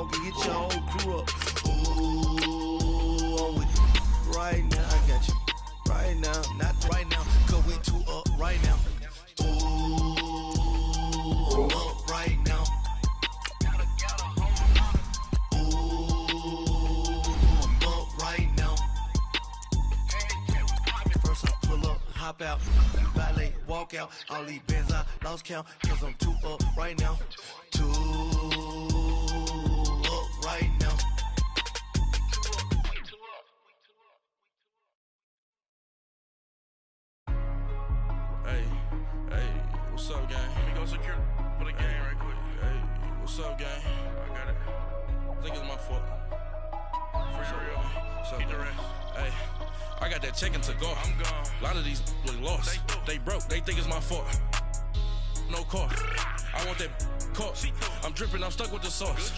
walk and hit your whole crew up. Ooh, I'm with you. Right now, I got you. Right now, not right now, cause we too up right now. Ooh, I'm up right now. Ooh, I'm up right now. First I pull up, hop out, valet, walk out. All these bands I lost count, cause I'm too up right now. Too up right now. Hey, what's up, gang? Let me go secure for the game right quick. Hey, what's up, gang? I got it. I think it's my fault. For real. What's up, the rest. Hey, I got that check-in to go. I'm gone. A lot of these look lost. They broke. They think it's my fault. No car. I want that car. I'm dripping. I'm stuck with the sauce.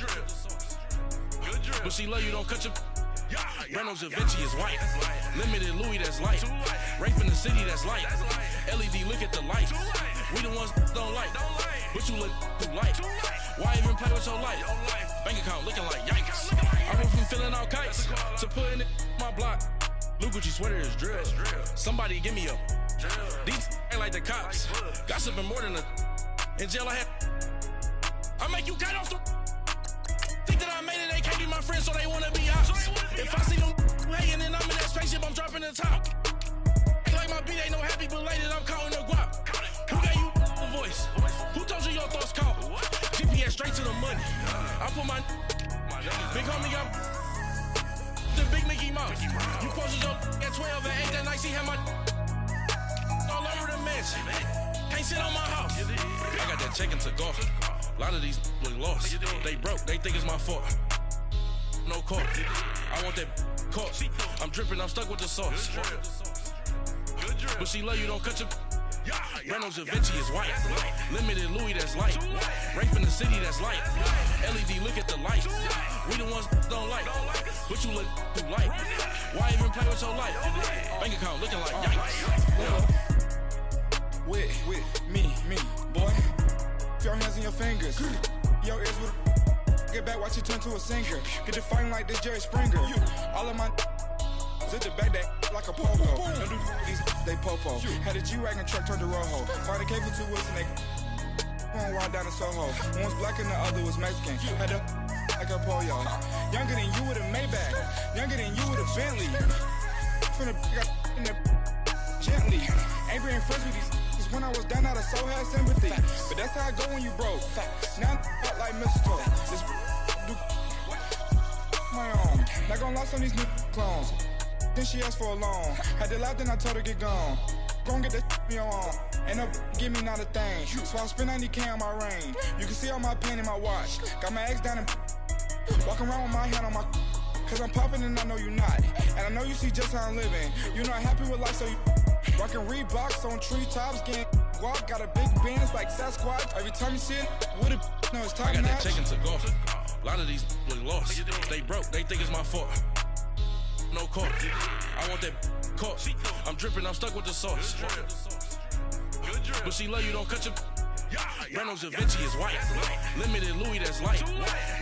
Good drip. But she love you. Don't cut your... Reynolds Da Vinci is white. Limited Louis, that's light. Rape in the city, that's light. LED, look at the light. We the ones don't like. But you look too light. Why even play with your life? Bank account looking like yikes. I went from feeling all kites to putting it in my block. Blue Gucci sweater is drill. Somebody give me a. These ain't like the cops. Gossiping more than a. In jail I had. I make you cut off the. Think that I made it, they can't be my friends, so they wanna be ops. If I see them hating and I'm in that spaceship, I'm dropping the top. Ain't like my beat, ain't no happy belated, I'm counting the guap. Who gave you the voice? Who told you your thoughts count? GPS straight to the money. I put my big homie got the big Mickey Mouse. You posted your at 12 and 8 that night, she had my all over the mansion. Can't sit on my house. I got that check-in to golf. A lot of these look lost. They broke, they think it's my fault. No car. I want that car. I'm dripping, I'm stuck with the sauce. But she love you, don't cut your... Reynolds Da Vinci is white. Limited Louis, that's light. Rape in the city, that's light. LED, look at the light. We the ones don't like. But you look too light. Why even play with your life? Bank account looking like yikes. With me, boy. Your hands in your fingers. Your ears with get back, watch it turn to a singer. Get the fighting like this Jerry Springer. All of my zip the back that like a pogo. Don't do these, they popo. Had a G-Wagon truck turned to Rojo. Find a cable 2 wheels and they one ride down in Soho. One was black and the other was Mexican. Had a like a pollo. Younger than you with a Maybach. Younger than you with a Bentley. From the in the gently. Ain't being friends with these. When I was down, I so had sympathy. But that's how I go when you broke. Now I'm out like mistletoe. This do my own. Not gonna lie on these new clones. Then she asked for a loan. Had to laugh, then I told her get gone. Gon' get that me on. Ain't no give me not a thing. So I spend 90K on my range. You can see all my pain in my watch. Got my ex down and walking around with my hand on my. Cause I'm popping and I know you not. And I know you see just how I'm living. You're not happy with life, so you. Rockin' Reeboks on treetops, getting walk, got a big Benz like Sasquatch. Every time you see it, with it, no, it's top I got notch. that check-in to golf. A lot of these look lost. They broke, they think it's my fault. No car. I want that car. I'm dripping, I'm stuck with the sauce. But she love you, don't cut your... Reynolds Da Vinci is white. Limited Louis, that's light.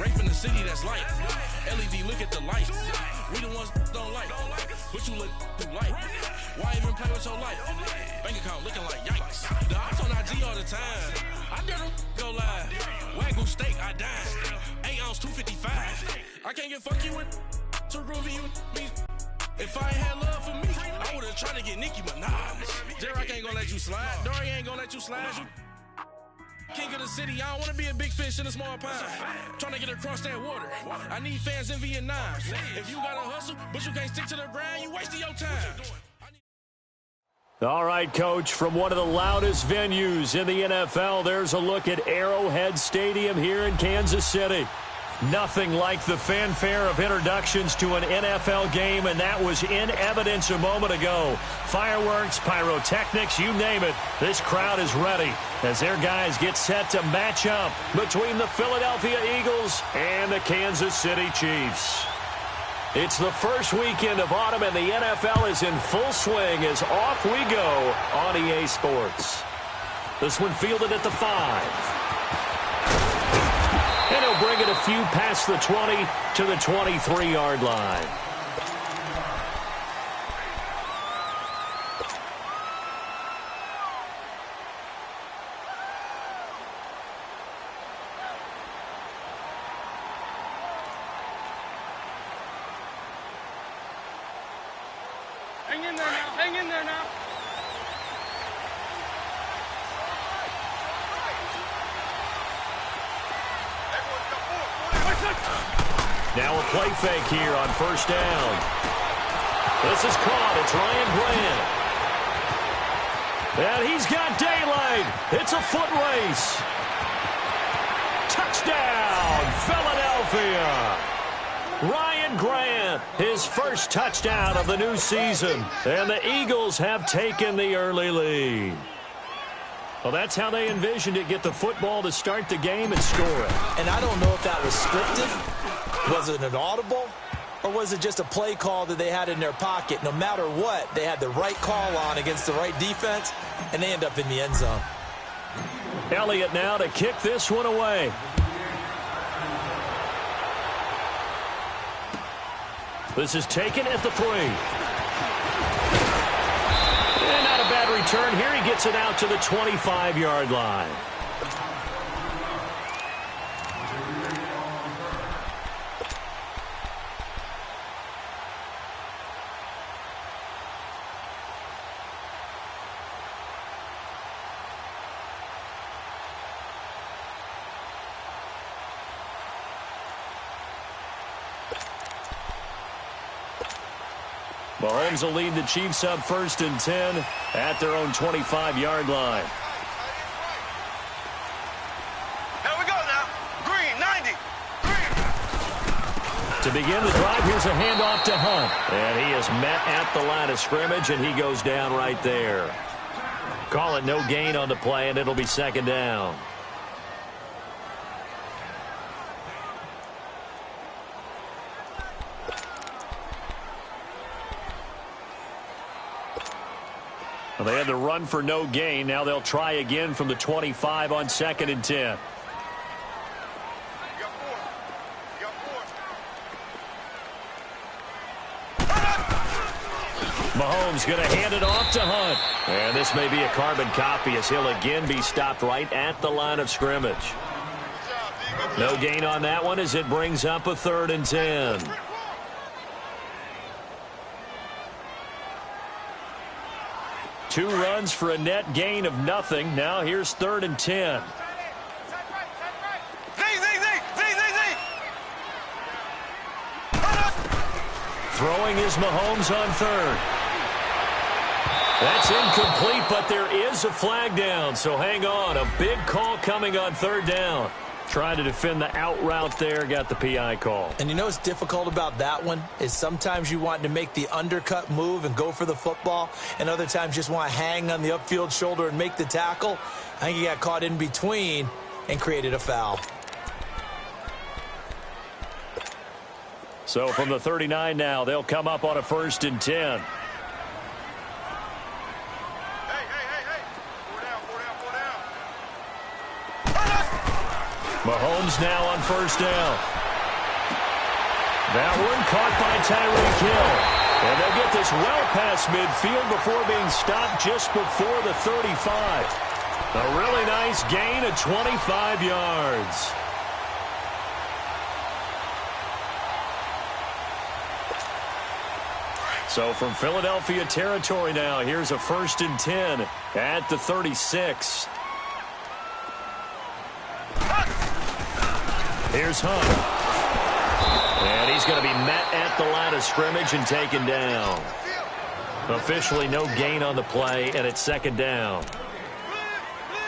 Rape in the city, that's light. LED, look at the light. We the ones don't like. But you look too light. Why even play with your life? Bank account looking like yikes. The ops on IG all the time. I dare them go live. Wagyu steak, I dine. 8 ounce, 255. I can't get fuck you with too groovy you me. If I ain't had love for me, I would've tried to get Nicki Minaj. J-Rock ain't gonna let you slide. Dory ain't gonna let you slide. You king of the city, I don't wanna be a big fish in a small pond. Trying to get across that water. I need fans in Vietnam. If you gotta hustle, but you can't stick to the grind, you wasting your time. All right, Coach, from one of the loudest venues in the NFL, there's a look at Arrowhead Stadium here in Kansas City. Nothing like the fanfare of introductions to an NFL game, and that was in evidence a moment ago. Fireworks, pyrotechnics, you name it. This crowd is ready as their guys get set to match up between the Philadelphia Eagles and the Kansas City Chiefs. It's the first weekend of autumn, and the NFL is in full swing as off we go on EA Sports. This one fielded at the 5. And he'll bring it a few past the 20 to the 23-yard line. Hang in there now. Hang in there now. Now a play fake here on first down. This is caught. It's Ryan Grant. And he's got daylight. It's a foot race. Touchdown, Philadelphia. Ryan Grant, his first touchdown of the new season. And the Eagles have taken the early lead. Well, that's how they envisioned it. Get the football to start the game and score it. And I don't know if that was scripted. Was it an audible? Or was it just a play call that they had in their pocket? No matter what, they had the right call on against the right defense, and they end up in the end zone. Elliott now to kick this one away. This is taken at the 3. And not a bad return here. He gets it out to the 25-yard line. Mahomes will lead the Chiefs up 1st and 10 at their own 25-yard line. Here we go now. Green, 90. Green. To begin the drive, here's a handoff to Hunt. And he is met at the line of scrimmage, and he goes down right there. Call it no gain on the play, and it'll be 2nd down. Well, they had to run for no gain. Now they'll try again from the 25 on 2nd and 10. Mahomes going to hand it off to Hunt. And this may be a carbon copy as he'll again be stopped right at the line of scrimmage. No gain on that one as it brings up a 3rd and 10. Two runs for a net gain of nothing. Now here's 3rd and 10. Throwing is Mahomes on 3rd. That's incomplete, but there is a flag down. So hang on. A big call coming on 3rd down. Trying to defend the out route there. Got the PI call. And you know what's difficult about that one is sometimes you want to make the undercut move and go for the football, and other times just want to hang on the upfield shoulder and make the tackle. I think he got caught in between and created a foul. So from the 39 now, they'll come up on a 1st and 10. Mahomes now on 1st down. That one caught by Tyreek Hill. And they'll get this well past midfield before being stopped just before the 35. A really nice gain of 25 yards. So from Philadelphia territory now, here's a 1st and 10 at the 36. Here's Hunt. And he's going to be met at the line of scrimmage and taken down. Officially no gain on the play, and it's 2nd down.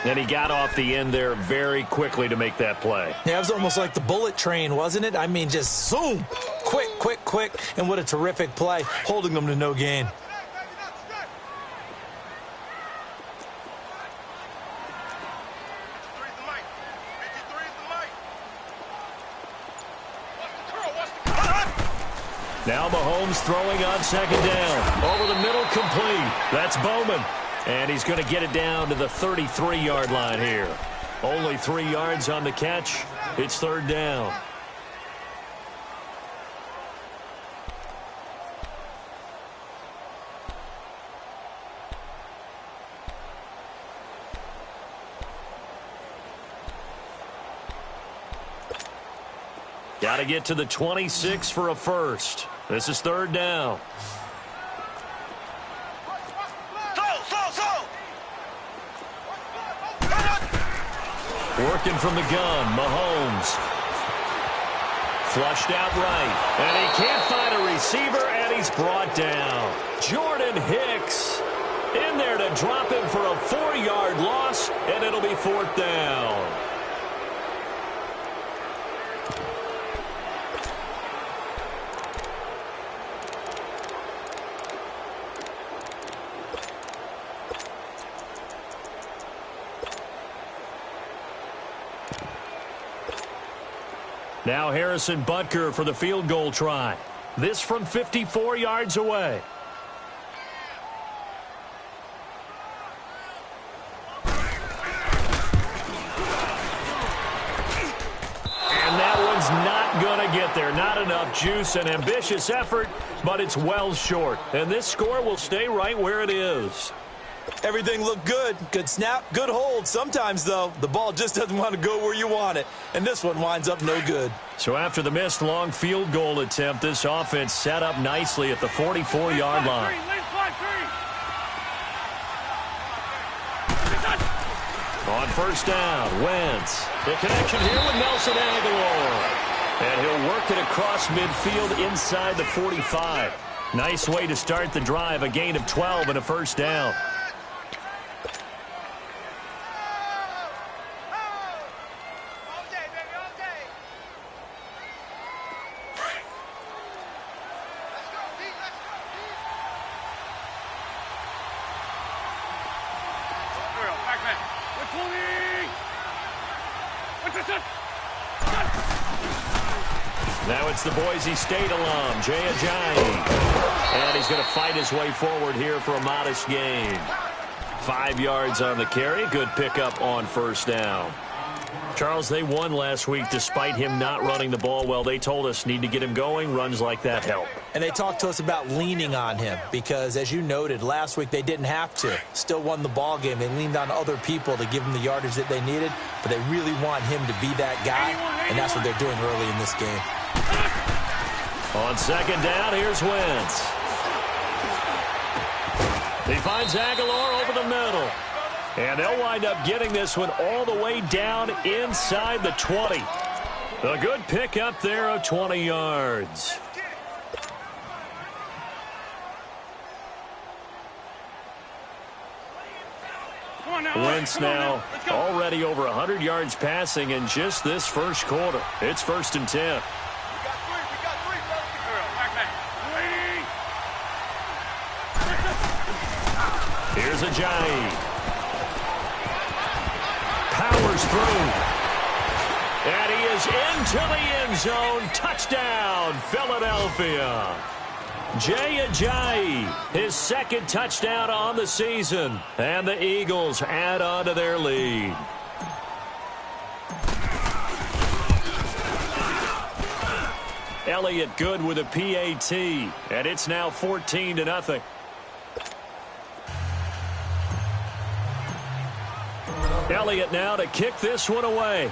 And he got off the end there very quickly to make that play. Yeah, it was almost like the bullet train, wasn't it? I mean, just zoom. Quick, quick, quick. And what a terrific play, holding them to no gain. Now Mahomes throwing on 2nd down. Over the middle, complete. That's Bowman. And he's going to get it down to the 33-yard line here. Only 3 yards on the catch. It's third down. Got to get to the 26 for a first. This is third down. Working from the gun, Mahomes. Flushed out right. And he can't find a receiver, and he's brought down. Jordan Hicks in there to drop him for a 4-yard loss, and it'll be fourth down. Now Harrison Butker for the field goal try. This from 54 yards away. And that one's not going to get there. Not enough juice. An ambitious effort, but it's well short. And this score will stay right where it is. Everything looked good. Good snap, good hold. Sometimes, though, the ball just doesn't want to go where you want it. And this one winds up no good. So after the missed long field goal attempt, this offense set up nicely at the 44-yard line. On first down, Wentz. The connection here with Nelson Aguilar. And he'll work it across midfield inside the 45. Nice way to start the drive, a gain of 12 and a first down. Now it's the Boise State alum, Jay Ajayi. And he's going to fight his way forward here for a modest gain. 5 yards on the carry. Good pickup on first down. Charles, they won last week despite him not running the ball well. They told us need to get him going. Runs like that help. And they talked to us about leaning on him because, as you noted, last week they didn't have to. Still won the ball game. They leaned on other people to give them the yardage that they needed, but they really want him to be that guy, and that's what they're doing early in this game. On second down, here's Wentz. He finds Aguilar over the middle. And they'll wind up getting this one all the way down inside the 20. A good pickup there of 20 yards. Wentz now already over 100 yards passing in just this first quarter. It's 1st and 10. Here's Ajayi. Powers through. And he is into the end zone. Touchdown, Philadelphia. Jay Ajayi, his second touchdown on the season. And the Eagles add on to their lead. Elliott good with a PAT. And it's now 14-0. Elliott now to kick this one away.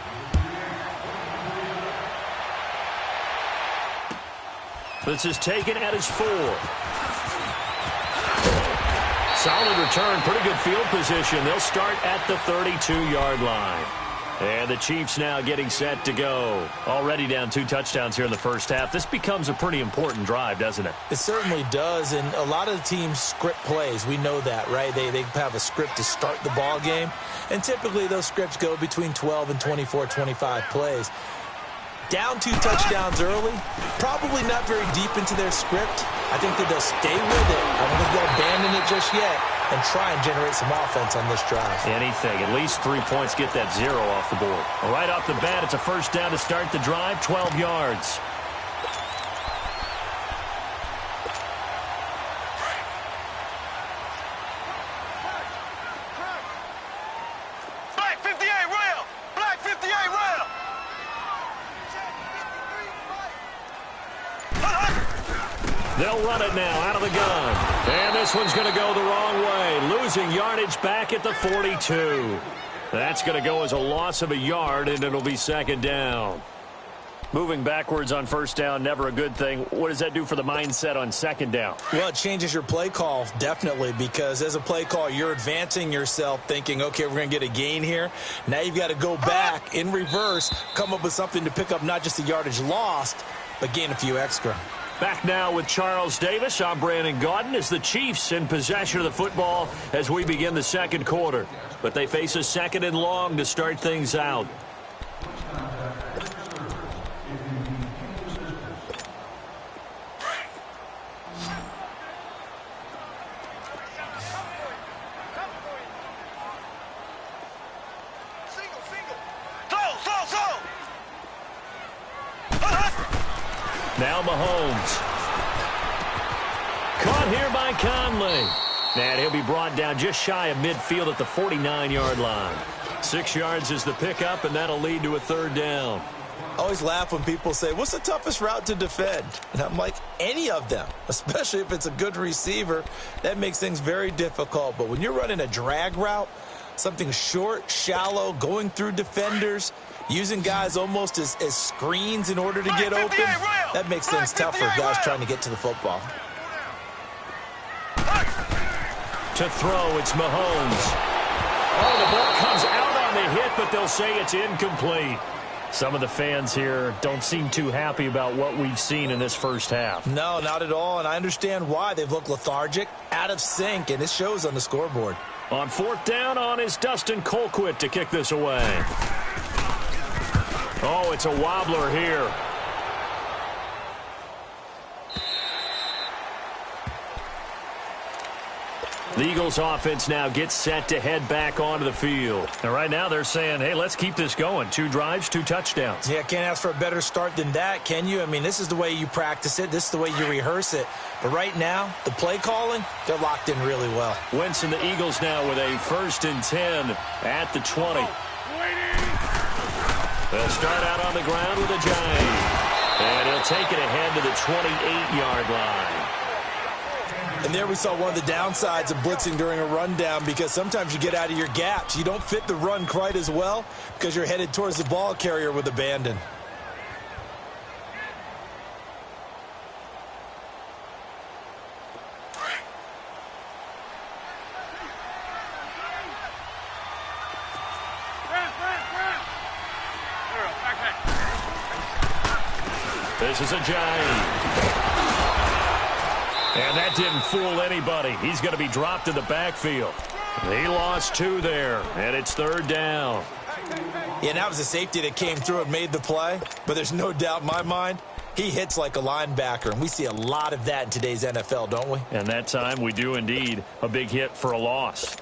This is taken at his 4. Solid return, pretty good field position. They'll start at the 32-yard line. And the Chiefs now getting set to go. Already down 2 touchdowns here in the first half. This becomes a pretty important drive, doesn't it? It certainly does, and a lot of the teams script plays. We know that, right? They have a script to start the ball game, and typically those scripts go between 12 and 24, 25 plays. Down 2 touchdowns early, probably not very deep into their script. I think that they'll stay with it. I don't think they'll abandon it just yet and try and generate some offense on this drive. Anything. At least 3 points, get that 0 off the board. Right off the bat, it's a first down to start the drive, 12 yards. They'll run it now out of the gun. And this one's going to go the wrong way. Losing yardage back at the 42. That's going to go as a loss of a yard, and it'll be second down. Moving backwards on first down, never a good thing. What does that do for the mindset on second down? Well, it changes your play call, definitely, because as a play call, you're advancing yourself thinking, okay, we're going to get a gain here. Now you've got to go back in reverse, come up with something to pick up not just the yardage lost, but gain a few extra. Back now with Charles Davis. I'm Brandon Gaudin as the Chiefs in possession of the football as we begin the second quarter. But they face a second and long to start things out. Now Mahomes. Caught here by Conley. And he'll be brought down just shy of midfield at the 49-yard line. 6 yards is the pickup, and that'll lead to a third down. I always laugh when people say, what's the toughest route to defend? And I'm like, any of them, especially if it's a good receiver. That makes things very difficult. But when you're running a drag route, something short, shallow, going through defenders, using guys almost as screens in order to get open, that makes things tough for guys trying to get to the football. To throw, it's Mahomes. Oh, the ball comes out on the hit, but they'll say it's incomplete. Some of the fans here don't seem too happy about what we've seen in this first half. No, not at all, and I understand why. They've looked lethargic, out of sync, and it shows on the scoreboard. On fourth down on is Dustin Colquitt to kick this away. Oh, it's a wobbler here. The Eagles offense now gets set to head back onto the field. And right now they're saying, hey, let's keep this going. 2 drives, 2 touchdowns. Yeah, can't ask for a better start than that, can you? I mean, this is the way you practice it. This is the way you rehearse it. But right now, the play calling, they're locked in really well. Wentz and the Eagles now with a 1st and 10 at the 20. They'll start out on the ground with a giant. And he'll take it ahead to the 28-yard line. And there we saw one of the downsides of blitzing during a rundown, because sometimes you get out of your gaps. You don't fit the run quite as well because you're headed towards the ball carrier with abandon. This is a giant. And that didn't fool anybody. He's going to be dropped in the backfield. He lost 2 there, and it's 3rd down. Yeah, and that was a safety that came through and made the play. But there's no doubt in my mind, he hits like a linebacker. And we see a lot of that in today's NFL, don't we? And that time we do indeed. A big hit for a loss.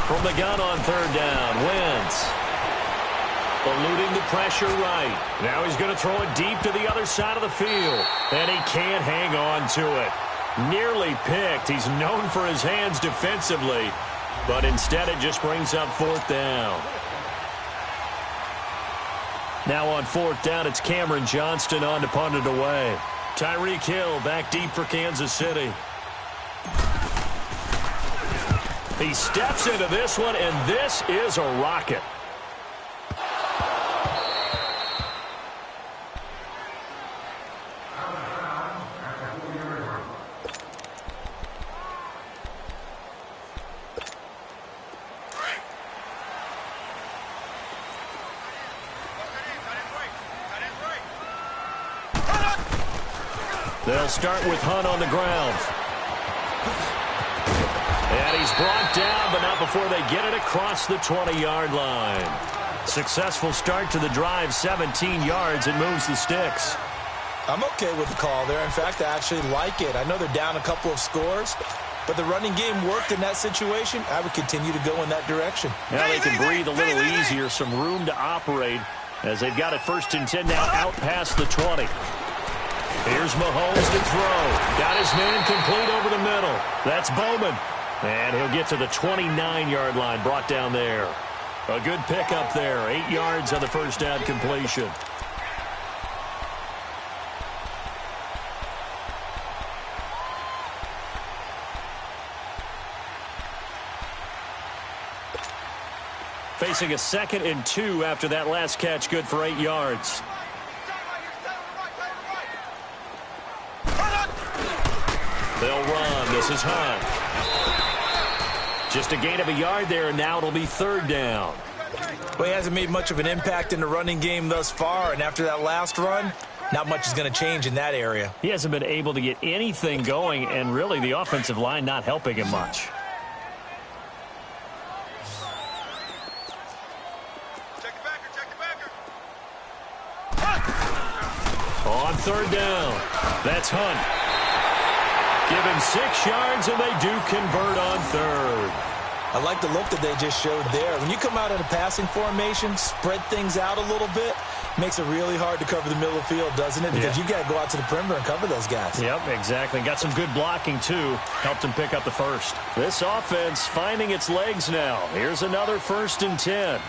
From the gun on 3rd down, Wentz. Eluding the pressure right. Now he's going to throw it deep to the other side of the field. And he can't hang on to it. Nearly picked. He's known for his hands defensively. But instead it just brings up 4th down. Now on 4th down, it's Cameron Johnston on to punt it away. Tyreek Hill back deep for Kansas City. He steps into this one, and this is a rocket. They'll start with Hunt on the ground. And he's brought down, but not before they get it across the 20-yard line. Successful start to the drive, 17 yards, and moves the sticks. I'm okay with the call there. In fact, I actually like it. I know they're down a couple of scores, but the running game worked in that situation. I would continue to go in that direction. Now they can breathe a little easier, some room to operate. as they've got it 1st and 10 now out past the 20. Here's Mahomes to throw. Got his man complete over the middle. That's Bowman. And he'll get to the 29-yard line, brought down there. A good pickup there. 8 yards on the first down completion. Facing a 2nd and 2 after that last catch, good for 8 yards. They'll run. This is Hunt. Just a gain of a yard there, and now it'll be 3rd down. Well, he hasn't made much of an impact in the running game thus far, and after that last run, not much is going to change in that area. He hasn't been able to get anything going, and really the offensive line not helping him much. On 3rd down, that's Hunt. Give him 6 yards, and they do convert on 3rd. I like the look that they just showed there. When you come out in a passing formation, spread things out a little bit, makes it really hard to cover the middle of the field, doesn't it? Because you got to go out to the perimeter and cover those guys. Yep, exactly. Got some good blocking, too. Helped him pick up the first. This offense finding its legs now. Here's another 1st and 10.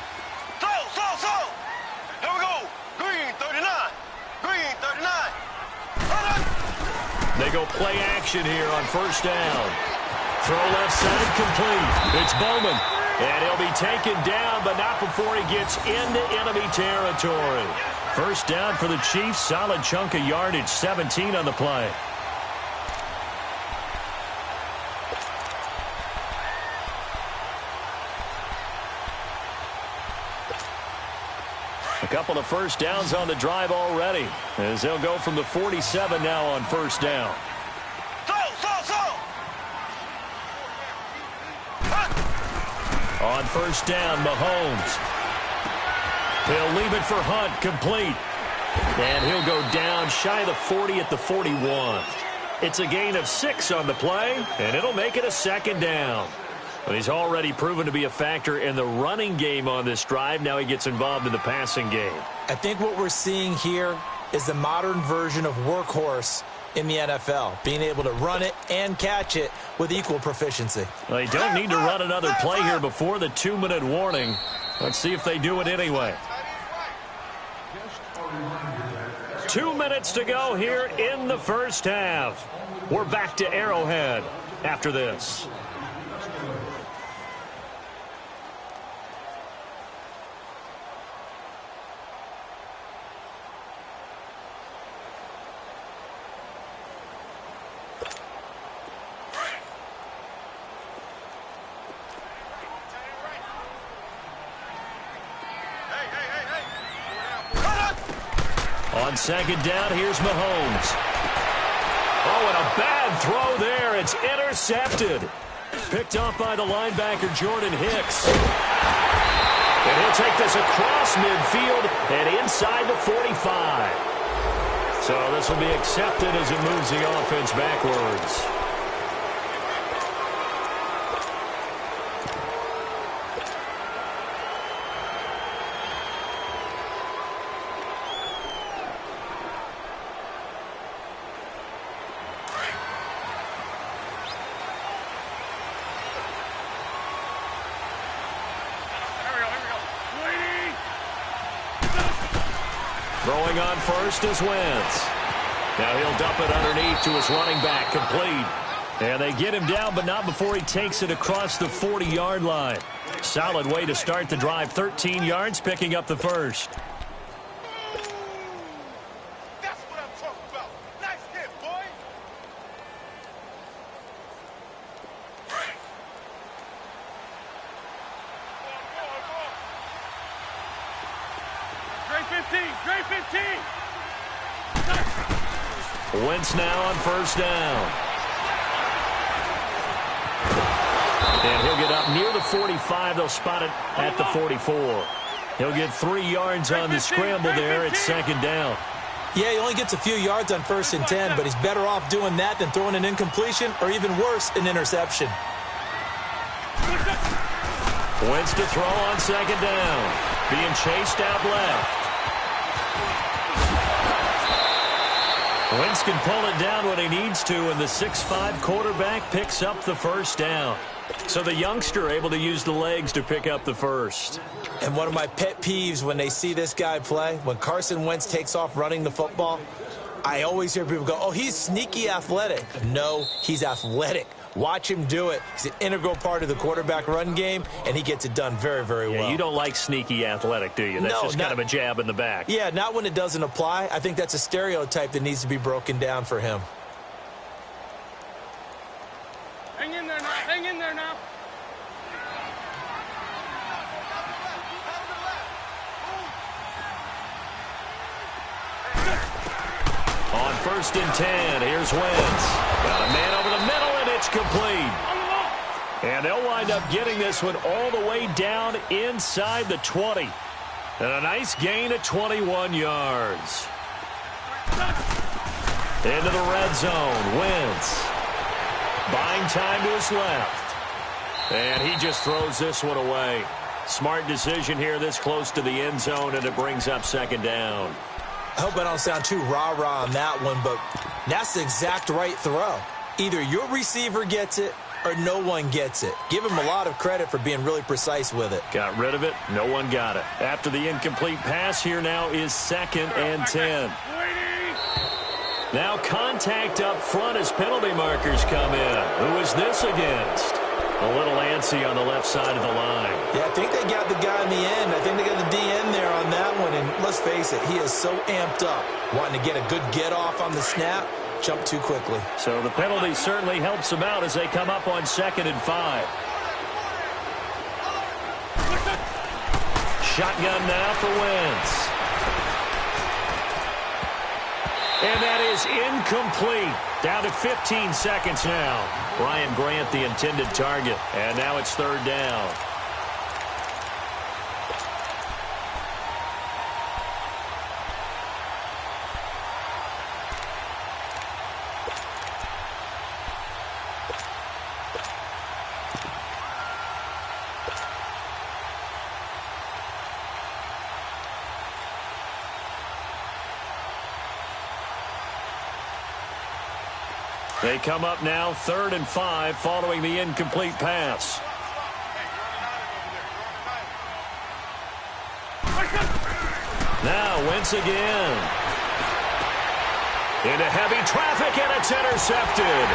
Here we go. Green 39. Green 39. They go play action here on 1st down. Throw left side complete. It's Bowman. And he'll be taken down, but not before he gets into enemy territory. 1st down for the Chiefs. Solid chunk of yardage. 17 on the play. A couple of 1st downs on the drive already, as they'll go from the 47 now on 1st down. On 1st down, Mahomes. He'll leave it for Hunt, complete. And he'll go down shy of the 40 at the 41. It's a gain of 6 on the play, and it'll make it a 2nd down. But he's already proven to be a factor in the running game on this drive. Now he gets involved in the passing game. I think what we're seeing here is the modern version of workhorse in the NFL, being able to run it and catch it with equal proficiency. Well, they don't need to run another play here before the 2-minute warning. Let's see if they do it anyway. 2 minutes to go here in the first half. We're back to Arrowhead after this. On 2nd down, here's Mahomes. Oh, and a bad throw there. It's intercepted. Picked off by the linebacker, Jordan Hicks. And he'll take this across midfield and inside the 45. So this will be accepted as it moves the offense backwards. Throwing on 1st is Wentz. Now he'll dump it underneath to his running back, complete. And they get him down, but not before he takes it across the 40-yard line. Solid way to start the drive. 13 yards, picking up the first. That's what I'm talking about. Nice hit, boy. Great 15. Great 15. Wentz now on 1st down. And he'll get up near the 45. They'll spot it at the 44. He'll get 3 yards on the scramble there. It's 2nd down. Yeah, he only gets a few yards on 1st and 10, but he's better off doing that than throwing an incompletion or even worse, an interception. Wentz to throw on 2nd down. Being chased out left. Wentz can pull it down when he needs to, and the 6'5" quarterback picks up the first down. So the youngster able to use the legs to pick up the first. And one of my pet peeves when they see this guy play, when Carson Wentz takes off running the football, I always hear people go, oh, he's sneaky athletic. No, he's athletic. Watch him do it. He's an integral part of the quarterback run game, and he gets it done very, very well. You don't like sneaky athletic, do you? That's just kind of a jab in the back. Yeah, not when it doesn't apply. I think that's a stereotype that needs to be broken down for him. Hang in there now. Hang in there now. On 1st and 10, here's Wentz. Got a man over the middle, and it's complete. And they'll wind up getting this one all the way down inside the 20. And a nice gain of 21 yards. Into the red zone, Wentz. Buying time to his left. And he just throws this one away. Smart decision here this close to the end zone, and it brings up 2nd down. I hope I don't sound too rah-rah on that one, but that's the exact right throw. Either your receiver gets it or no one gets it. Give him a lot of credit for being really precise with it. Got rid of it. No one got it. After the incomplete pass, here now is 2nd and 10. Now contact up front as penalty markers come in. Who is this against? A little antsy on the left side of the line. Yeah, I think they got the guy in the end. I think they got the DN there on that one. And let's face it, he is so amped up, wanting to get a good get-off on the snap, jump too quickly. So the penalty certainly helps him out as they come up on 2nd and 5. Shotgun now for Wentz. And that is incomplete. Down to 15 seconds now. Brian Grant, the intended target. And now it's 3rd down. They come up now 3rd and 5 following the incomplete pass. Now Wentz again. Into heavy traffic, and it's intercepted.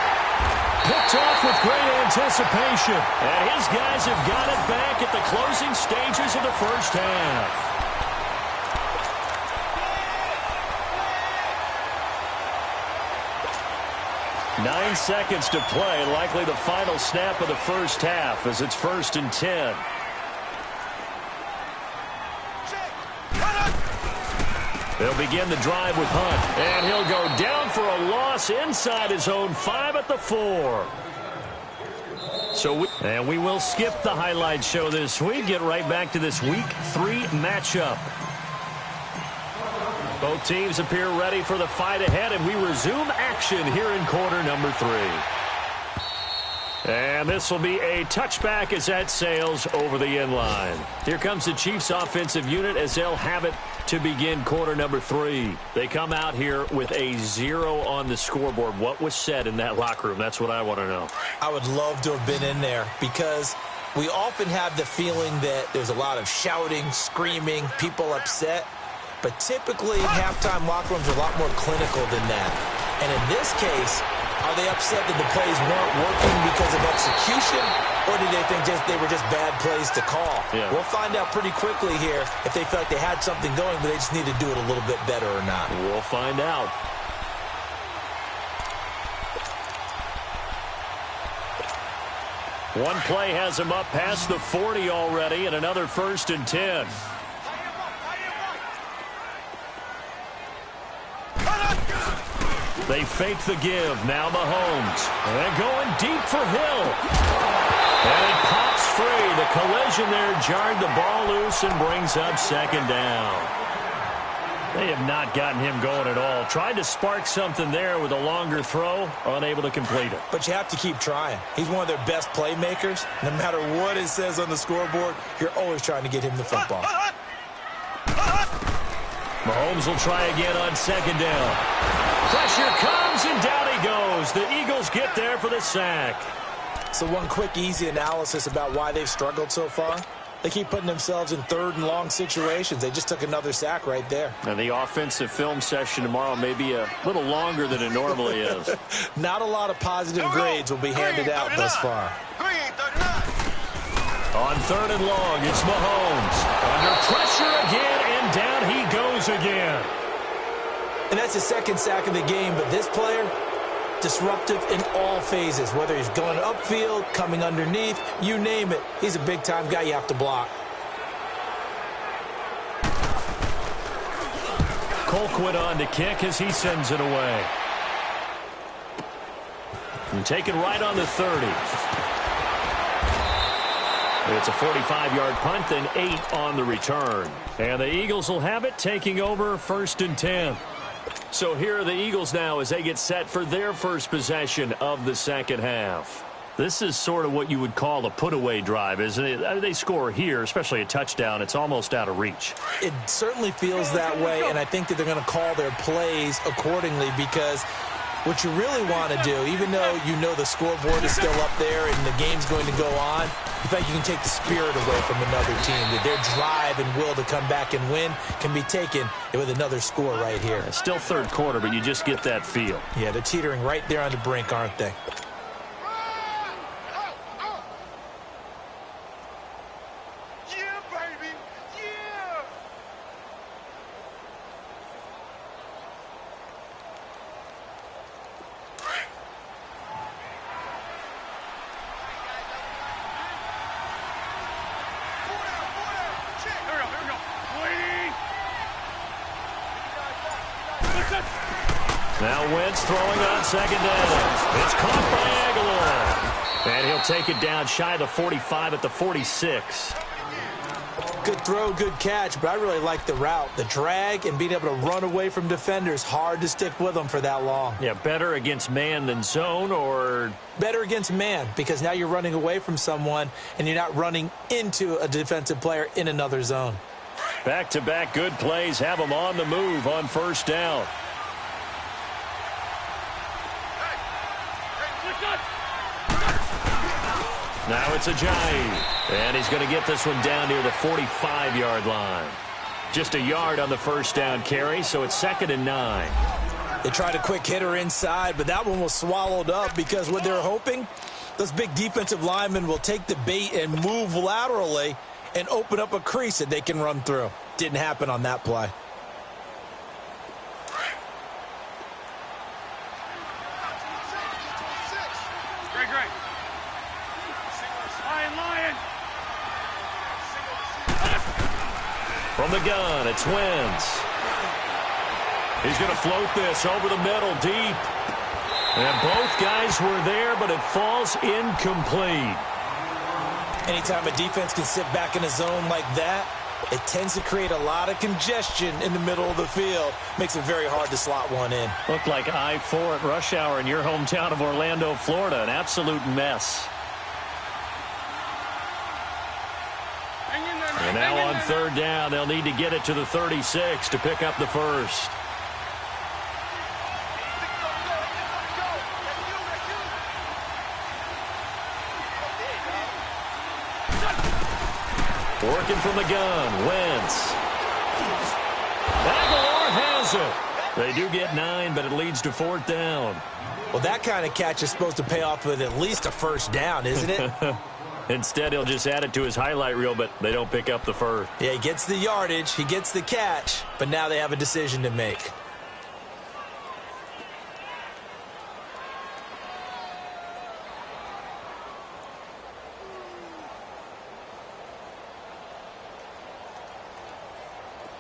Picked off with great anticipation. And his guys have got it back at the closing stages of the first half. 9 seconds to play, likely the final snap of the first half as it's 1st and 10. They'll begin the drive with Hunt, and he'll go down for a loss inside his own 5 at the 4. And we will skip the highlight show this week, get right back to this Week 3 matchup. Both teams appear ready for the fight ahead, and we resume action here in quarter number 3. And this will be a touchback as that sails over the end line. Here comes the Chiefs offensive unit as they'll have it to begin quarter number 3. They come out here with a 0 on the scoreboard. What was said in that locker room? That's what I want to know. I would love to have been in there because we often have the feeling that there's a lot of shouting, screaming, people upset. But typically, halftime locker rooms are a lot more clinical than that. And in this case, are they upset that the plays weren't working because of execution, or do they think they were just bad plays to call? Yeah. We'll find out pretty quickly here if they feel like they had something going, but they just need to do it a little bit better or not. We'll find out. One play has him up past the 40 already, and another 1st and 10. They fake the give. Now Mahomes. And going deep for Hill. And it pops free. The collision there jarred the ball loose and brings up 2nd down. They have not gotten him going at all. Tried to spark something there with a longer throw. Unable to complete it. But you have to keep trying. He's one of their best playmakers. No matter what it says on the scoreboard, you're always trying to get him the football. Mahomes will try again on second down. Pressure comes, and down he goes. The Eagles get there for the sack. So one quick, easy analysis about why they've struggled so far. They keep putting themselves in third and long situations. They just took another sack right there. And the offensive film session tomorrow may be a little longer than it normally is. Not a lot of positive grades will be handed out thus far. On third and long, it's Mahomes. Under pressure again, and down he goes again. And that's the second sack of the game, but this player, disruptive in all phases, whether he's going upfield, coming underneath, you name it. He's a big-time guy you have to block. Colquitt on to kick as he sends it away. And taken right on the 30. It's a 45-yard punt, then 8 on the return. And the Eagles will have it, taking over 1st and 10. So here are the Eagles now as they get set for their first possession of the second half. This is sort of what you would call a put-away drive, isn't it? They score here, especially a touchdown. It's almost out of reach. It certainly feels that way, and I think that they're going to call their plays accordingly, because what you really want to do, even though you know the scoreboard is still up there and the game's going to go on, in fact, you can take the spirit away from another team. That their drive and will to come back and win can be taken with another score right here. It's still third quarter, but you just get that feel. Yeah, they're teetering right there on the brink, aren't they? Now Wentz throwing on second down. It's caught by Aguilar. And he'll take it down shy of the 45 at the 46. Good throw, good catch, but I really like the route. The drag and being able to run away from defenders, hard to stick with them for that long. Yeah, better against man than zone, or? Better against man, because now you're running away from someone and you're not running into a defensive player in another zone. Back-to-back good plays have them on the move on first down. Now it's Ajayi, and he's going to get this one down near the 45-yard line. Just a yard on the first down carry, so it's 2nd and 9. They tried a quick hitter inside, but that one was swallowed up because what they're hoping, those big defensive linemen will take the bait and move laterally and open up a crease that they can run through. Didn't happen on that play. Great. Lion. From the gun, it's Wentz. He's going to float this over the middle deep. And both guys were there, but it falls incomplete. Anytime a defense can sit back in a zone like that, it tends to create a lot of congestion in the middle of the field. Makes it very hard to slot one in. Looked like I-4 at rush hour in your hometown of Orlando, Florida. An absolute mess. And now on third down, they'll need to get it to the 36 to pick up the first. Working from the gun, Wentz. Aguilar has it. They do get 9, but it leads to 4th down. Well, that kind of catch is supposed to pay off with at least a first down, isn't it? Instead, he'll just add it to his highlight reel, but they don't pick up the first. Yeah, he gets the yardage, he gets the catch, but now they have a decision to make.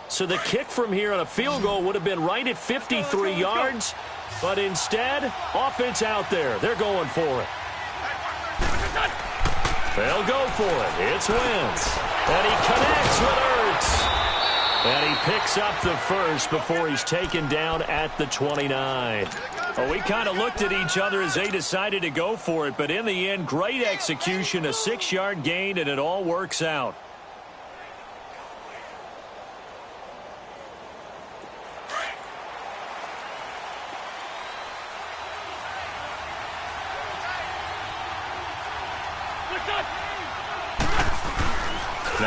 So the kick from here on a field goal would have been right at 53 yards, but instead, offense out there. They're going for it. They'll go for it. It's Wentz. And he connects with Ertz. And he picks up the first before he's taken down at the 29. Well, we kind of looked at each other as they decided to go for it, but in the end, great execution, a 6-yard gain, and it all works out.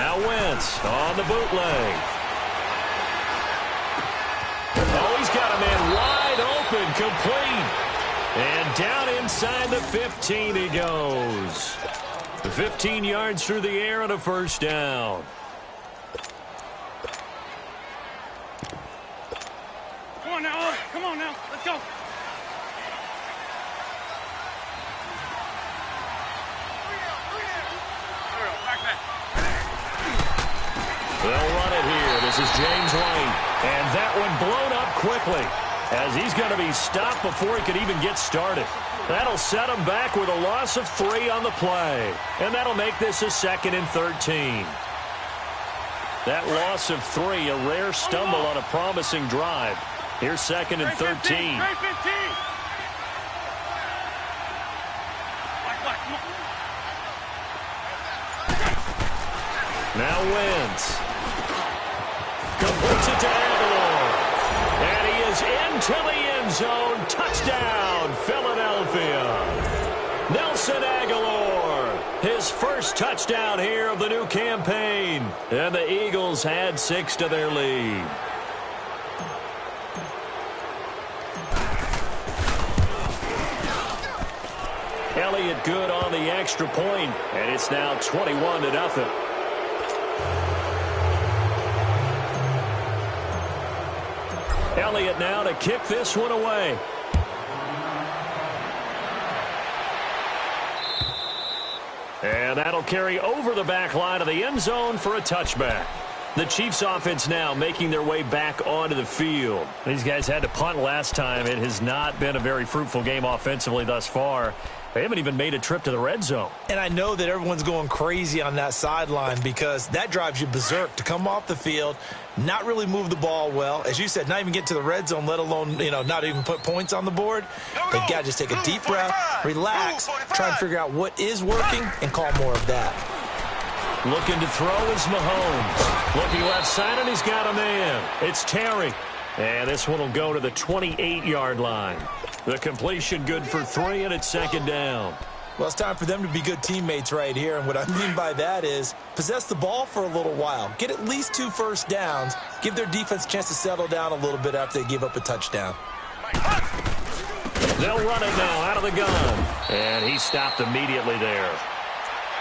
Now Wentz on the bootleg. Oh, he's got a man wide open, complete. And down inside the 15 he goes. 15 yards through the air and a first down. Come on now, come on now, let's go. They'll run it here. This is James White. And that one blown up quickly as he's going to be stopped before he could even get started. That'll set him back with a loss of 3 on the play. And that'll make this a 2nd and 13. That loss of 3, a rare stumble on a promising drive. Here's 2nd and 13. Now Wentz. Completes it to Aguilar. And he is into the end zone. Touchdown, Philadelphia. Nelson Aguilar. His first touchdown here of the new campaign. And the Eagles add 6 to their lead. Elliott good on the extra point, and it's now 21-0. Elliott now to kick this one away. And that'll carry over the back line of the end zone for a touchback. The Chiefs offense now making their way back onto the field. These guys had to punt last time. It has not been a very fruitful game offensively thus far. They haven't even made a trip to the red zone. And I know that everyone's going crazy on that sideline because that drives you berserk to come off the field, not really move the ball well. As you said, not even get to the red zone, let alone, not even put points on the board. They've got to just take a deep breath, relax, try and figure out what is working, and call more of that. Looking to throw is Mahomes. Looking left side, and he's got a man. It's Terry. And this one will go to the 28-yard line. The completion good for 3, and it's 2nd down. Well, it's time for them to be good teammates right here. And what I mean by that is possess the ball for a little while. Get at least 2 first downs. Give their defense a chance to settle down a little bit after they give up a touchdown. They'll run it now out of the gun. And he stopped immediately there.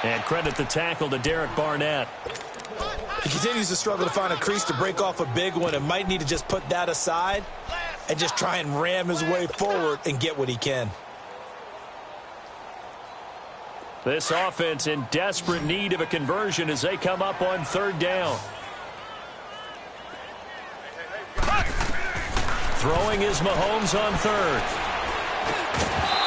And credit the tackle to Derek Barnett. He continues to struggle to find a crease to break off a big one and might need to just put that aside and just try and ram his way forward and get what he can. This offense in desperate need of a conversion as they come up on 3rd down. Throwing is Mahomes on 3rd.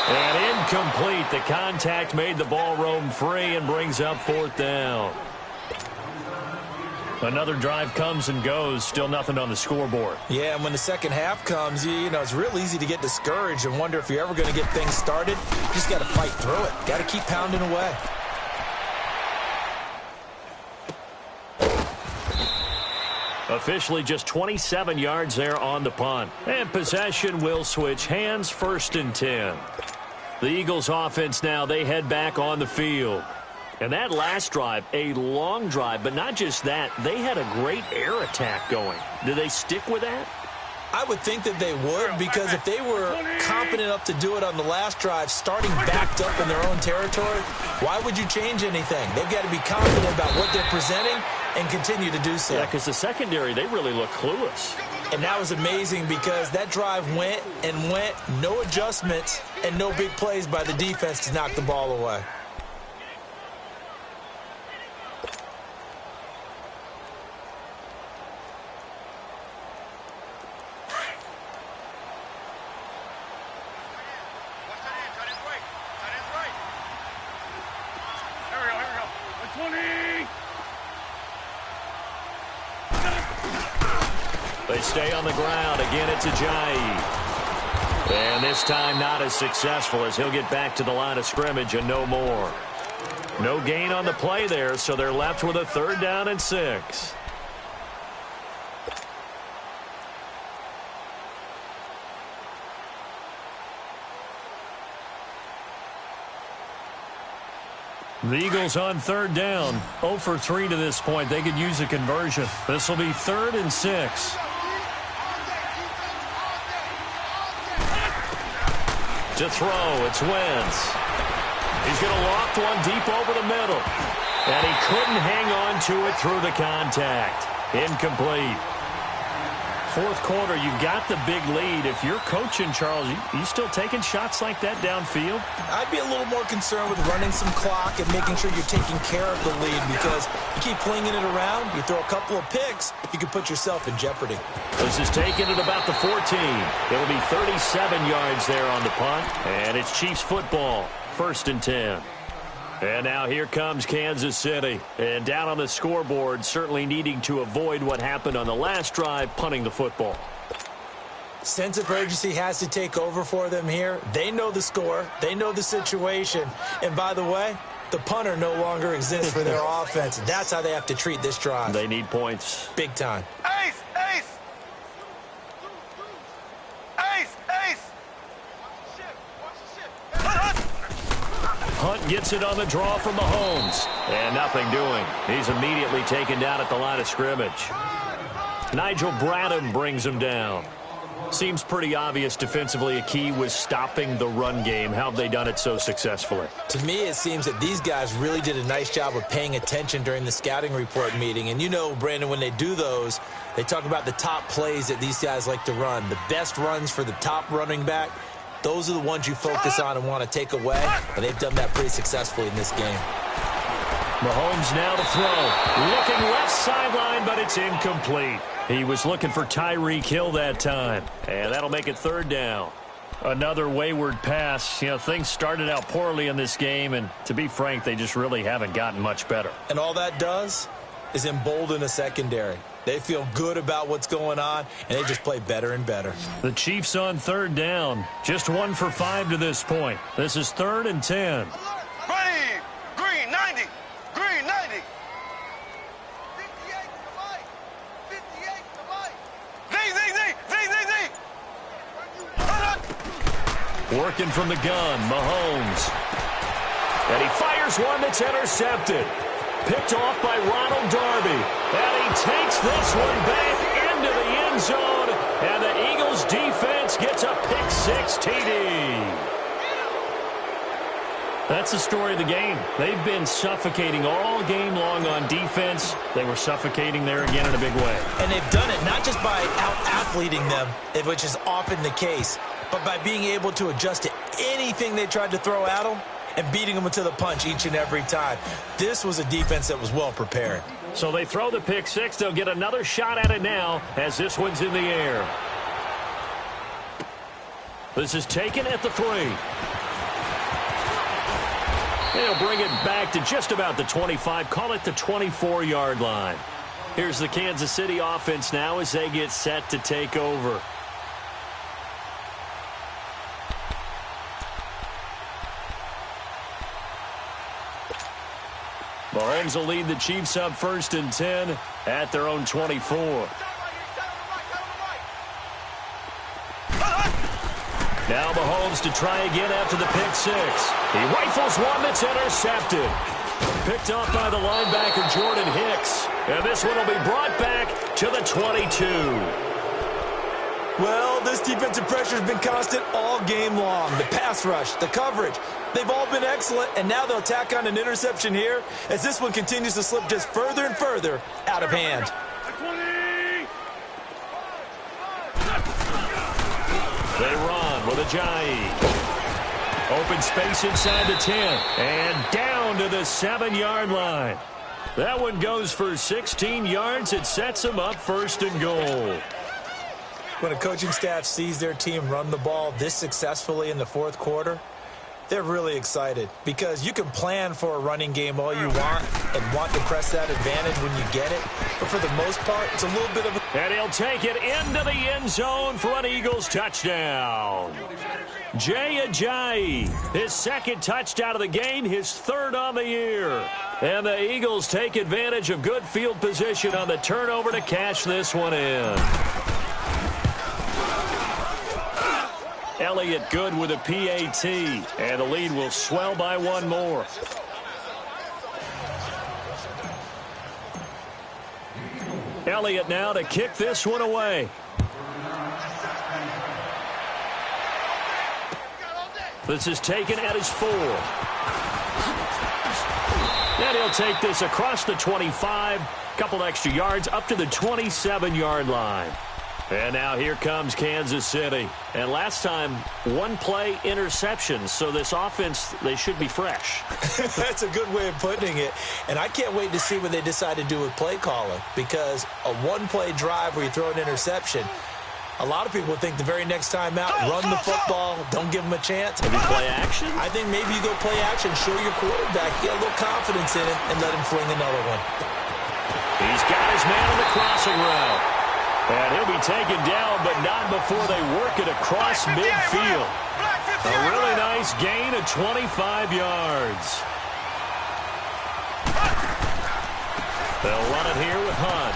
And incomplete. The contact made the ball roam free and brings up 4th down. Another drive comes and goes. Still nothing on the scoreboard. Yeah, and when the second half comes, it's real easy to get discouraged and wonder if you're ever going to get things started. You just got to fight through it. Got to keep pounding away. Officially just 27 yards there on the punt. And possession will switch hands, 1st and 10. The Eagles offense now, they head back on the field. And that last drive, a long drive, but not just that, they had a great air attack going. Do they stick with that? I would think that they would, because if they were competent enough to do it on the last drive, starting backed up in their own territory, why would you change anything? They've got to be confident about what they're presenting and continue to do so. Yeah, because the secondary, they really look clueless. And that was amazing because that drive went and went, no adjustments and no big plays by the defense to knock the ball away. They stay on the ground. Again, it's Ajayi. And this time not as successful as he'll get back to the line of scrimmage and no more. No gain on the play there, so they're left with a 3rd down and 6. The Eagles on third down. 0 for 3 to this point. They could use a conversion. This will be 3rd and 6. To throw, it's Wentz. He's going to loft one deep over the middle. And he couldn't hang on to it through the contact. Incomplete. Fourth quarter, you've got the big lead. If you're coaching, Charles, you still taking shots like that downfield? I'd be a little more concerned with running some clock and making sure you're taking care of the lead, because you keep flinging it around, you throw a couple of picks, you can put yourself in jeopardy. This is taken at about the 14. It'll be 37 yards there on the punt, and it's Chiefs football, 1st and 10. And now here comes Kansas City. And down on the scoreboard, certainly needing to avoid what happened on the last drive, punting the football. Sense of urgency has to take over for them here. They know the score. They know the situation. And by the way, the punter no longer exists for their offense. That's how they have to treat this drive. They need points. Big time. Ace! Ace! Ace! Ace! Hunt gets it on the draw from Mahomes. And nothing doing. He's immediately taken down at the line of scrimmage. Nigel Bradham brings him down. Seems pretty obvious defensively a key was stopping the run game. How have they done it so successfully? To me, it seems that these guys really did a nice job of paying attention during the scouting report meeting. And you know, Brandon, when they do those, they talk about the top plays that these guys like to run. The best runs for the top running back. Those are the ones you focus on and want to take away, and they've done that pretty successfully in this game. Mahomes now to throw. Looking left sideline, but it's incomplete. He was looking for Tyreek Hill that time, and that'll make it 3rd down. Another wayward pass. You know, things started out poorly in this game, and to be frank, they just really haven't gotten much better. And all that does is embolden a secondary. They feel good about what's going on, and they just play better and better. The Chiefs on 3rd down. Just 1 for 5 to this point. This is 3rd and 10. Ready! Green 90! Green 90! 58 to the mic! 58 to the mic! Z! Working from the gun, Mahomes. And he fires one that's intercepted. Picked off by Ronald Darby. And he takes this one back into the end zone. And the Eagles defense gets a pick-6 TD. That's the story of the game. They've been suffocating all game long on defense. They were suffocating there again in a big way. And they've done it not just by out-athleting them, which is often the case, but by being able to adjust to anything they tried to throw at them and beating them to the punch each and every time. This was a defense that was well prepared. So they throw the pick-6. They'll get another shot at it now as this one's in the air. This is taken at the 3. They'll bring it back to just about the 25. Call it the 24-yard line. Here's the Kansas City offense now as they get set to take over. Mahomes will lead the Chiefs up 1st and 10 at their own 24. Now Mahomes to try again after the pick-6. He rifles one that's intercepted. Picked off by the linebacker Jordan Hicks. And this one will be brought back to the 22. Well, this defensive pressure has been constant all game long. The pass rush, the coverage, they've all been excellent, and now they'll tack on an interception here as this one continues to slip just further and further out of hand. They run with Ajayi. Open space inside the 10, and down to the 7-yard line. That one goes for 16 yards. It sets them up 1st and goal. When a coaching staff sees their team run the ball this successfully in the 4th quarter, they're really excited because you can plan for a running game all you want and want to press that advantage when you get it. But for the most part, it's a little bit of a... And he'll take it into the end zone for an Eagles touchdown. Jay Ajayi, his 2nd touchdown of the game, his 3rd on the year. And the Eagles take advantage of good field position on the turnover to cash this one in. Elliott good with a PAT, and the lead will swell by one more. Elliott now to kick this one away. This is taken at his 4. And he'll take this across the 25. Couple extra yards up to the 27-yard line. And now here comes Kansas City. And last time, one play interception. So this offense, they should be fresh. That's a good way of putting it. And I can't wait to see what they decide to do with play calling. Because a one-play drive where you throw an interception, a lot of people think the very next time out, run the football, don't give them a chance. Maybe play action? I think maybe you go play action, show your quarterback, get a little confidence in him, and let him fling another one. He's got his man on the crossing route. And he'll be taken down, but not before they work it across midfield. A really nice gain of 25 yards. They'll run it here with Hunt.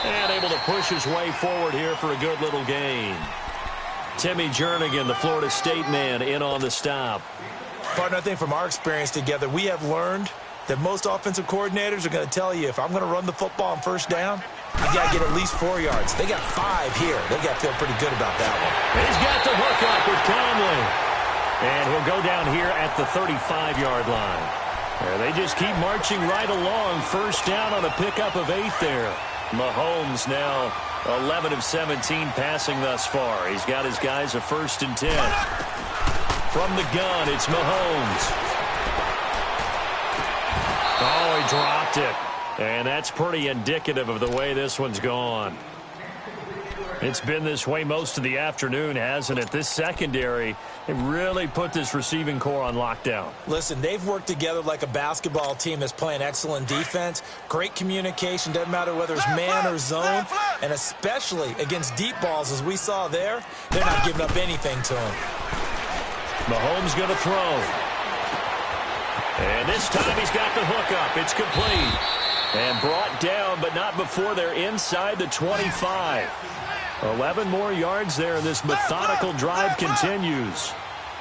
And able to push his way forward here for a good little gain. Timmy Jernigan, the Florida State man, in on the stop. Partner, I think from our experience together, we have learned that most offensive coordinators are going to tell you, if I'm going to run the football on first down, you got to get at least 4 yards. They got 5 here. They got to feel pretty good about that one. He's got the hook up with Conley. And he'll go down here at the 35-yard line. They just keep marching right along. First down on a pickup of 8 there. Mahomes now 11 of 17 passing thus far. He's got his guys a 1st and 10. From the gun, it's Mahomes. Oh, he dropped it. And that's pretty indicative of the way this one's gone. It's been this way most of the afternoon, hasn't it? This secondary, it really put this receiving core on lockdown. Listen, they've worked together like a basketball team that's playing excellent defense. Great communication, doesn't matter whether it's man or zone. And especially against deep balls, as we saw there, they're not giving up anything to him. Mahomes going to throw. And this time he's got the hook up. It's complete. And brought down, but not before they're inside the 25. 11 more yards there, and this methodical drive continues.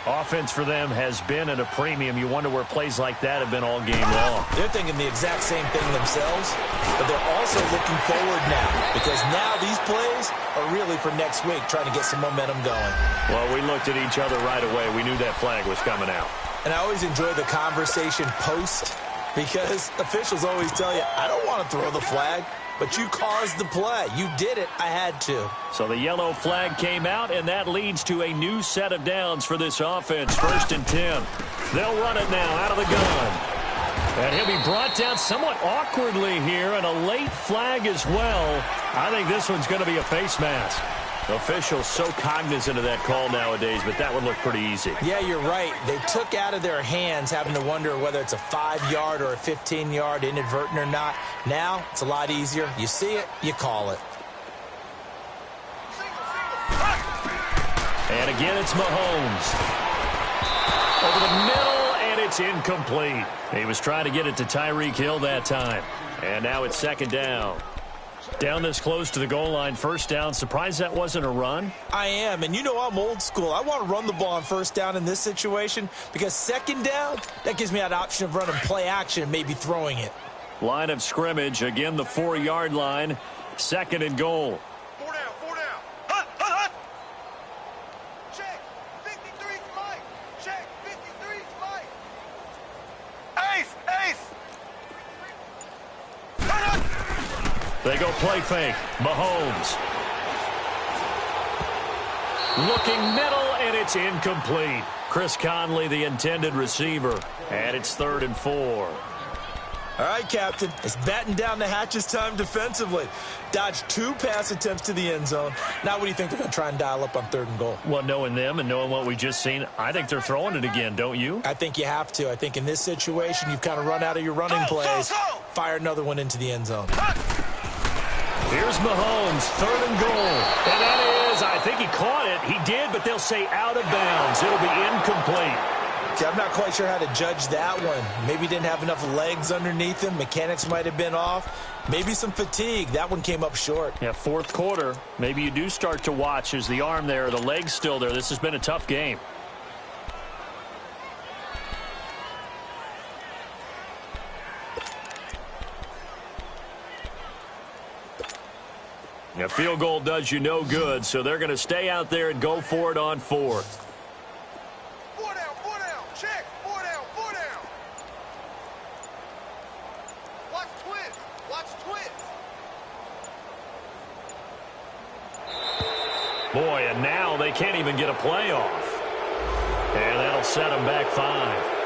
Offense for them has been at a premium. You wonder where plays like that have been all game long. They're thinking the exact same thing themselves, but they're also looking forward now, because now these plays are really for next week, trying to get some momentum going. Well, we looked at each other right away. We knew that flag was coming out. And I always enjoy the conversation post, because officials always tell you, I don't want to throw the flag, but you caused the play. You did it. I had to. So the yellow flag came out, and that leads to a new set of downs for this offense. 1st and 10. They'll run it now out of the gun. And he'll be brought down somewhat awkwardly here, and a late flag as well. I think this one's going to be a face mask. Officials so cognizant of that call nowadays, but that would look pretty easy. Yeah, you're right. They took out of their hands having to wonder whether it's a 5-yard or a 15-yard, inadvertent or not. Now, it's a lot easier. You see it, you call it. And again, it's Mahomes. Over the middle, and it's incomplete. He was trying to get it to Tyreek Hill that time. And now it's 2nd down. Down this close to the goal line, 1st down. Surprised that wasn't a run? I am, and you know I'm old school. I want to run the ball on 1st down in this situation, because 2nd down, that gives me that option of running play action and maybe throwing it. Line of scrimmage, again the 4-yard line, 2nd and goal. 4 down, 4 down. Hunt, hunt, hunt. Check, 53 flight. Check, 53 flight. Ace, ace. Hunt, hunt. They go play fake. Mahomes. Looking middle, and it's incomplete. Chris Conley, the intended receiver. And it's 3rd and 4. All right, Captain. It's batten down the hatches time defensively. Dodged 2 pass attempts to the end zone. Now what do you think they're going to try and dial up on 3rd and goal? Well, knowing them and knowing what we just seen, I think they're throwing it again, don't you? I think you have to. I think in this situation, you've kind of run out of your running plays. Fire another one into the end zone. Here's Mahomes, 3rd and goal. And that is, I think he caught it. He did, but they'll say out of bounds. It'll be incomplete. See, I'm not quite sure how to judge that one. Maybe he didn't have enough legs underneath him. Mechanics might have been off. Maybe some fatigue. That one came up short. Yeah, 4th quarter. Maybe you do start to watch. Is the arm there, the leg's still there? This has been a tough game. A field goal does you no good, so they're going to stay out there and go for it on fourth. 4 down, check, 4 down. Watch twist. Boy, and now they can't even get a play off. And that'll set them back 5.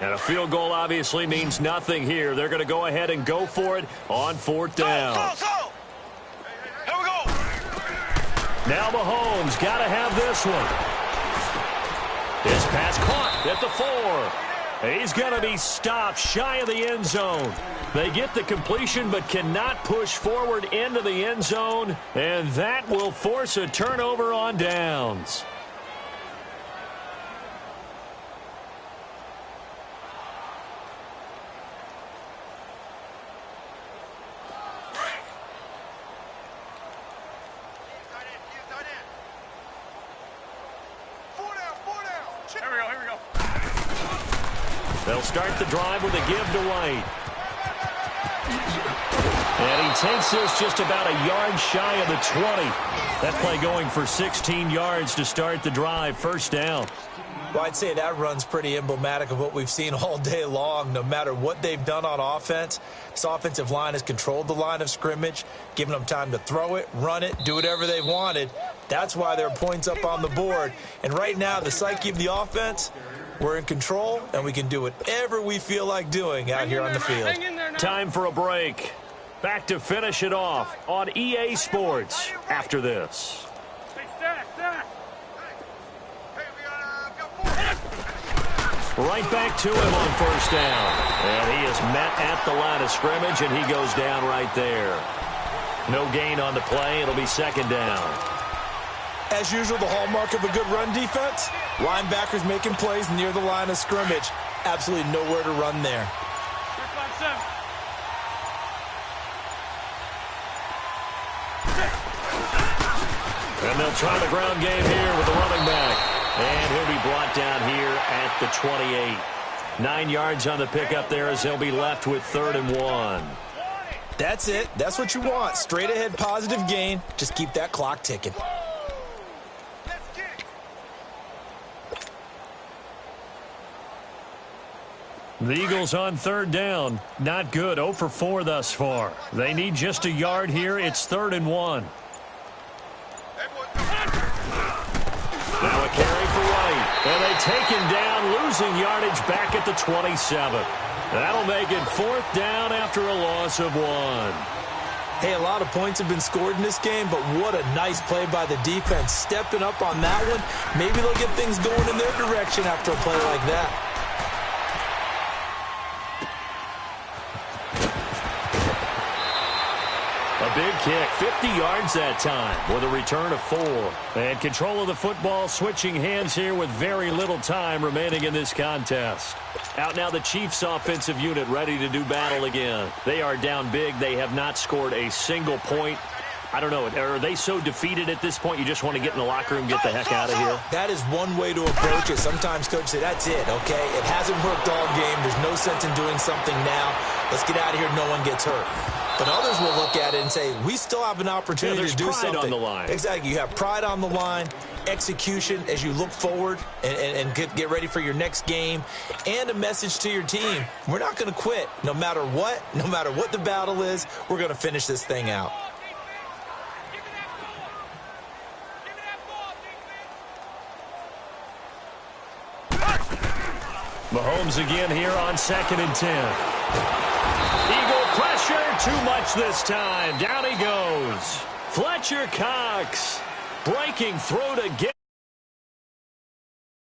And a field goal obviously means nothing here. They're going to go ahead and go for it on 4th down. Go. Here we go. Now Mahomes got to have this one. His pass caught at the 4. He's going to be stopped shy of the end zone. They get the completion but cannot push forward into the end zone, and that will force a turnover on downs. They'll start the drive with a give to White. And he takes this just about a yard shy of the 20. That play going for 16 yards to start the drive. 1st down. Well, I'd say that run's pretty emblematic of what we've seen all day long. No matter what they've done on offense, this offensive line has controlled the line of scrimmage, giving them time to throw it, run it, do whatever they wanted. That's why there are points up on the board. And right now, the psyche of the offense, we're in control, and we can do whatever we feel like doing out here on the field. Time for a break. Back to finish it off on EA Sports after this. Right back to him on 1st down. And he is met at the line of scrimmage, and he goes down right there. No gain on the play. It'll be 2nd down. As usual, the hallmark of a good run defense, linebackers making plays near the line of scrimmage. Absolutely nowhere to run there. And they'll try the ground game here with the running back. And he'll be brought down here at the 28. 9 yards on the pickup there as they'll be left with 3rd and 1. That's it. That's what you want. Straight ahead positive gain. Just keep that clock ticking. The Eagles on 3rd down. Not good. 0 for 4 thus far. They need just a yard here. It's 3rd and 1. Now a carry for White. And they take him down, losing yardage back at the 27. That'll make it 4th down after a loss of 1. Hey, a lot of points have been scored in this game, but what a nice play by the defense. Stepping up on that one. Maybe they'll get things going in their direction after a play like that. A big kick, 50 yards that time with a return of 4. And control of the football switching hands here with very little time remaining in this contest. Out now the Chiefs offensive unit ready to do battle again. They are down big. They have not scored a single point. I don't know. Are they so defeated at this point you just want to get in the locker room, get the heck out of here? That is one way to approach it. Sometimes coaches say, that's it, okay? It hasn't worked all game. There's no sense in doing something now. Let's get out of here. No one gets hurt. But others will look at it and say, we still have an opportunity to do something. There's pride on the line. Exactly. You have pride on the line, execution as you look forward and get ready for your next game, and a message to your team. We're not going to quit no matter what the battle is. We're going to finish this thing out. Mahomes again here on 2nd and 10. Eagle pressure, too much this time. Down he goes. Fletcher Cox breaking through to get